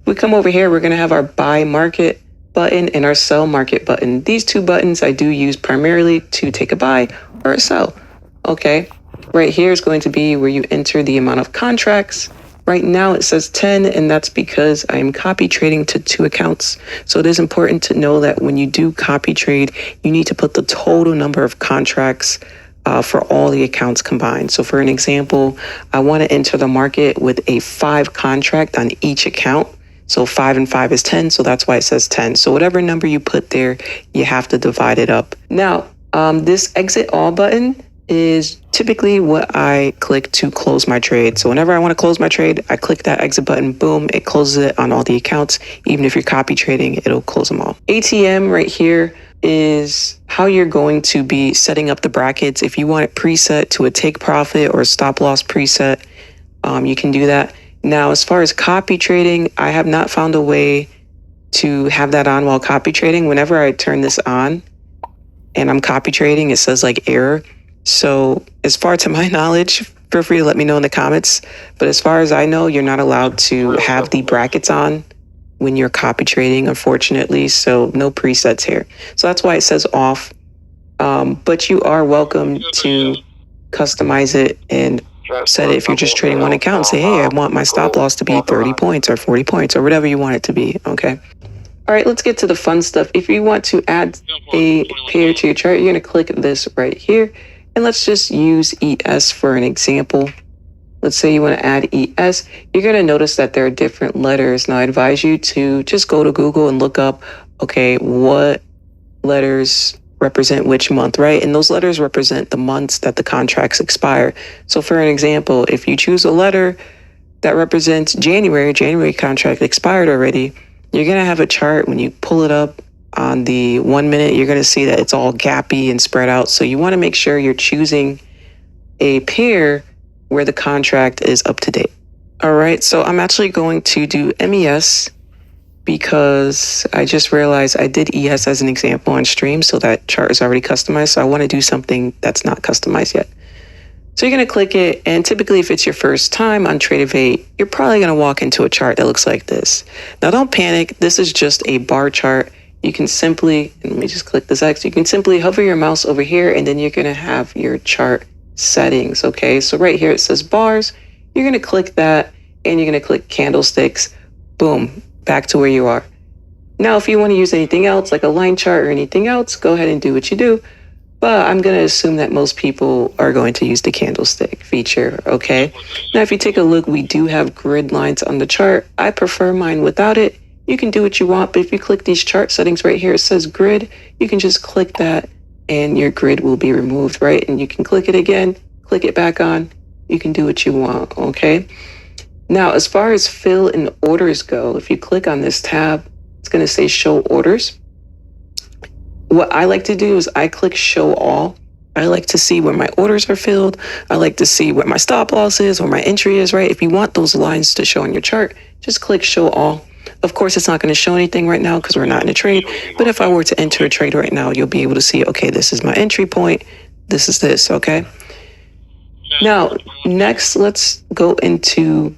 We come over here, we're going to have our buy market button and our sell market button. These two buttons I do use primarily to take a buy or a sell. Okay, right here is going to be where you enter the amount of contracts. Right now it says 10, and that's because I'm copy trading to 2 accounts. So it is important to know that when you do copy trade, you need to put the total number of contracts for all the accounts combined. So for an example, I want to enter the market with a 5 contract on each account. So 5 and 5 is 10, so that's why it says 10. So whatever number you put there, you have to divide it up. Now, this exit all button is typically what I click to close my trade. So whenever I want to close my trade, I click that exit button, boom, it closes it on all the accounts. Even if you're copy trading, it'll close them all. ATM right here is how you're going to be setting up the brackets. If you want it preset to a take profit or a stop loss preset, you can do that. Now, as far as copy trading, I have not found a way to have that on while copy trading. Whenever I turn this on and I'm copy trading, it says like error. So as far to my knowledge, feel free to let me know in the comments. But as far as I know, you're not allowed to have the brackets on when you're copy trading, unfortunately. So no presets here. So that's why it says off. But you are welcome to customize it and set it if you're just trading one account and say, hey, I want my stop loss to be 30 points or 40 points or whatever you want it to be. Okay. All right, let's get to the fun stuff. If you want to add a pair to your chart, you're going to click this right here. And let's just use ES for an example. Let's say you want to add ES. You're going to notice that there are different letters. Now, I advise you to just go to Google and look up, okay, what letters represent which month, right? And those letters represent the months that the contracts expire. So for an example, if you choose a letter that represents January contract expired already, you're going to have a chart when you pull it up on the 1 minute, you're going to see that it's all gappy and spread out. So you want to make sure you're choosing a pair where the contract is up to date. All right, so I'm actually going to do MES because I just realized I did ES as an example on stream, so that chart is already customized. So I want to do something that's not customized yet. So you're going to click it, and typically if it's your first time on Travoate, you're probably going to walk into a chart that looks like this. Now don't panic, this is just a bar chart. You can simply, and let me just click this X, you can simply hover your mouse over here and then you're going to have your chart settings, okay? So right here it says bars, you're going to click that and you're going to click candlesticks, boom, back to where you are. Now if you want to use anything else like a line chart or anything else, go ahead and do what you do. But I'm going to assume that most people are going to use the candlestick feature, okay? Now if you take a look, we do have grid lines on the chart. I prefer mine without it. You can do what you want, but if you click these chart settings right here, it says grid, you can just click that and your grid will be removed, right? And you can click it again, click it back on, you can do what you want, okay? Now, as far as fill and orders go, if you click on this tab, it's gonna say show orders. What I like to do is I click show all. I like to see where my orders are filled. I like to see where my stop loss is, where my entry is, right? If you want those lines to show on your chart, just click show all. Of course, it's not going to show anything right now because we're not in a trade. But if I were to enter a trade right now, you'll be able to see, okay, this is my entry point. This is this, okay? Now, next, let's go into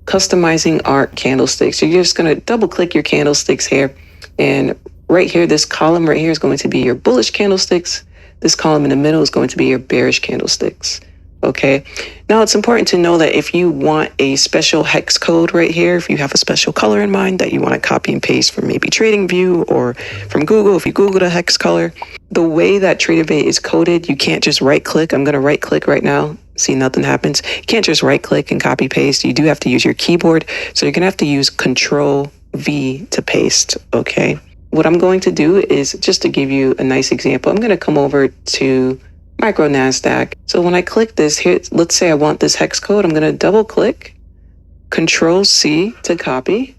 customizing our candlesticks. So you're just going to double click your candlesticks here. And right here, this column right here is going to be your bullish candlesticks. This column in the middle is going to be your bearish candlesticks. Okay. Now it's important to know that if you want a special hex code right here, if you have a special color in mind that you want to copy and paste from maybe TradingView or from Google, if you Google the hex color, the way that Travoate is coded, you can't just right click. I'm going to right click right now. See, nothing happens. You can't just right click and copy paste. You do have to use your keyboard. So you're going to have to use Control V to paste. Okay. What I'm going to do is just to give you a nice example, I'm going to come over to Micro NASDAQ. So when I click this here, let's say I want this hex code, I'm going to double click, Control C to copy.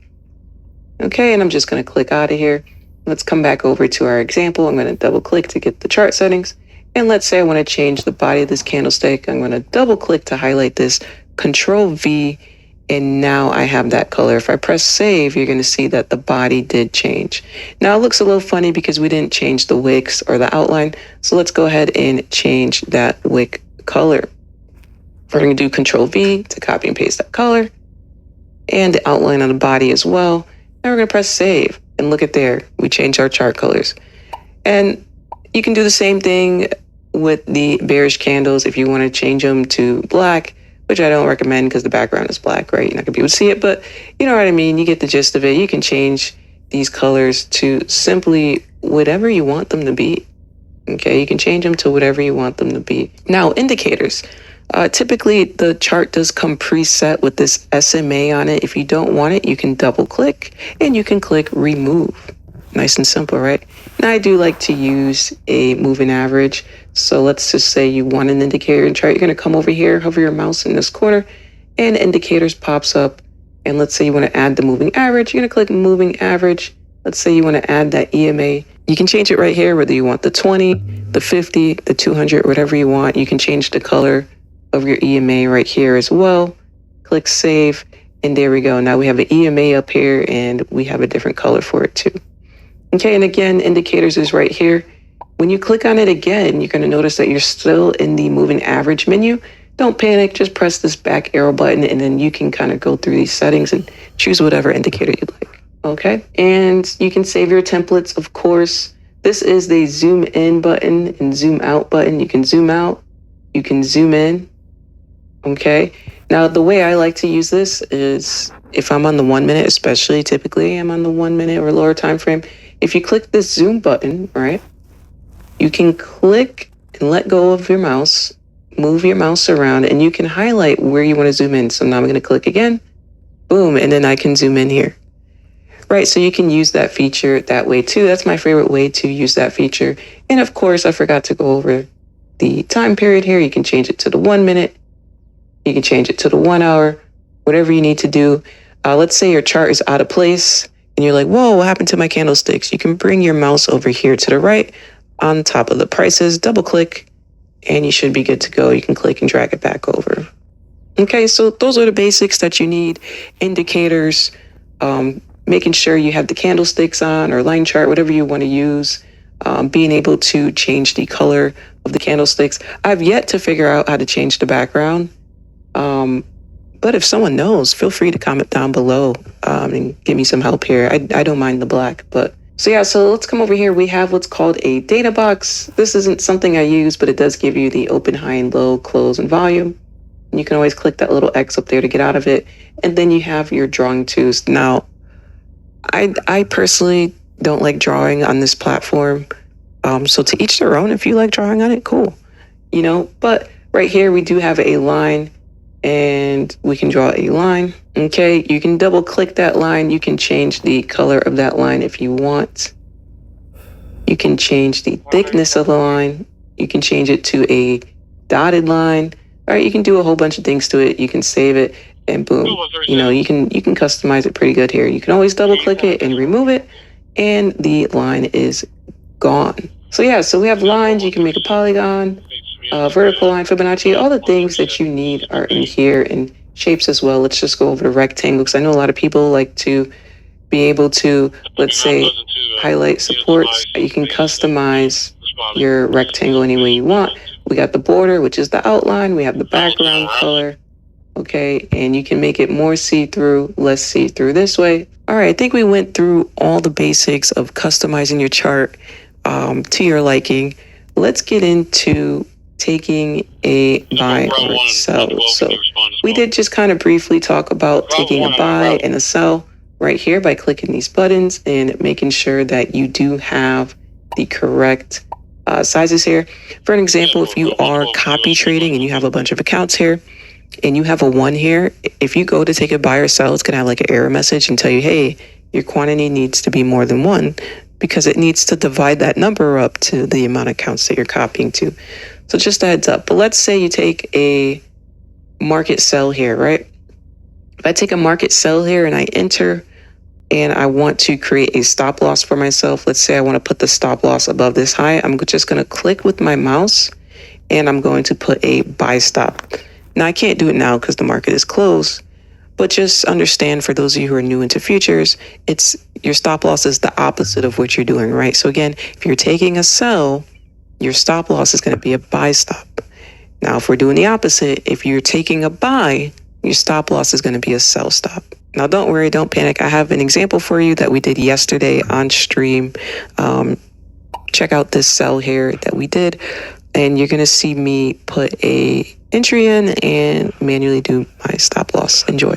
Okay, and I'm just going to click out of here. Let's come back over to our example. I'm going to double click to get the chart settings. And let's say I want to change the body of this candlestick. I'm going to double click to highlight this, Control V, and now I have that color. If I press save, you're going to see that the body did change. Now it looks a little funny because we didn't change the wicks or the outline. So let's go ahead and change that wick color. We're going to do Control V to copy and paste that color. and the outline on the body as well. Now we're going to press save, and look at there, we changed our chart colors. And you can do the same thing with the bearish candles if you want to change them to black, which I don't recommend because the background is black, right? You're not going to be able to see it, but you know what I mean? You get the gist of it. You can change these colors to simply whatever you want them to be. Okay, you can change them to whatever you want them to be. Now, indicators. Typically, the chart does come preset with this SMA on it. If you don't want it, you can double click and you can click remove. Nice and simple, right? Now, I do like to use a moving average. So let's just say you want an indicator in chart. You're going to come over here, hover your mouse in this corner, and indicators pops up. And let's say you want to add the moving average. You're going to click moving average. Let's say you want to add that EMA. You can change it right here, whether you want the 20, the 50, the 200, whatever you want. You can change the color of your EMA right here as well. Click save, and there we go. Now we have an EMA up here, and we have a different color for it too. Okay, and again, indicators is right here. When you click on it again, you're going to notice that you're still in the moving average menu. Don't panic, just press this back arrow button, and then you can kind of go through these settings and choose whatever indicator you'd like. Okay, and you can save your templates, of course. This is the zoom in button and zoom out button. You can zoom out, you can zoom in. Okay, now the way I like to use this is if I'm on the 1 minute, especially typically I'm on the 1 minute or lower time frame. If you click this zoom button, right, you can click and let go of your mouse, move your mouse around, and you can highlight where you want to zoom in. So now I'm going to click again, boom, and then I can zoom in here. Right, so you can use that feature that way too. That's my favorite way to use that feature. And of course, I forgot to go over the time period here. You can change it to the 1 minute. You can change it to the 1 hour, whatever you need to do. Let's say your chart is out of place and you're like, whoa, what happened to my candlesticks? You can bring your mouse over here to the right on top of the prices, double click, and you should be good to go. You can click and drag it back over. Okay, so those are the basics that you need. Indicators, making sure you have the candlesticks on or line chart, whatever you want to use, being able to change the color of the candlesticks. I've yet to figure out how to change the background. But if someone knows, feel free to comment down below and give me some help here. I don't mind the black, but so yeah, so let's come over here. We have what's called a data box. This isn't something I use, but it does give you the open, high, and low, close, and volume. And you can always click that little X up there to get out of it. And then you have your drawing tools. Now, I personally don't like drawing on this platform. So to each their own, if you like drawing on it, cool. You know, but right here we do have a line and we can draw a line. Okay, you can double click that line. You can change the color of that line if you want. You can change the thickness of the line. You can change it to a dotted line. All right, you can do a whole bunch of things to it. You can save it. And boom, you know, you can customize it pretty good here. You can always double click it and remove it, and the line is gone. So yeah, so we have lines. You can make a polygon, vertical line, Fibonacci. All the things that you need are in here, and shapes as well. Let's just go over the rectangle because I know a lot of people like to be able to, let's say, highlight supports. You can customize your rectangle any way you want. We got the border, which is the outline. We have the background color. Okay, and you can make it more see-through, less see-through this way. All right, I think we went through all the basics of customizing your chart to your liking. Let's get into taking a buy or sell. So we did just kind of briefly talk about taking a buy and a sell right here by clicking these buttons and making sure that you do have the correct sizes here. For an example, if you are copy trading and you have a bunch of accounts here, and you have a 1 here, if you go to take a buy or sell, it's going to have like an error message and tell you, hey, your quantity needs to be more than 1 because it needs to divide that number up to the amount of accounts that you're copying to. So just a heads up. But let's say you take a market sell here, right? If I take a market sell here and I enter and I want to create a stop loss for myself, let's say I want to put the stop loss above this high, I'm just going to click with my mouse and I'm going to put a buy stop. Now, I can't do it now because the market is closed, but just understand for those of you who are new into futures, it's your stop loss is the opposite of what you're doing, right? So again, if you're taking a sell, your stop loss is going to be a buy stop. Now, if we're doing the opposite, if you're taking a buy, your stop loss is going to be a sell stop. Now, don't worry, don't panic. I have an example for you that we did yesterday on stream. Check out this sell here that we did, and you're going to see me put a entry in and manually do my stop loss. Enjoy.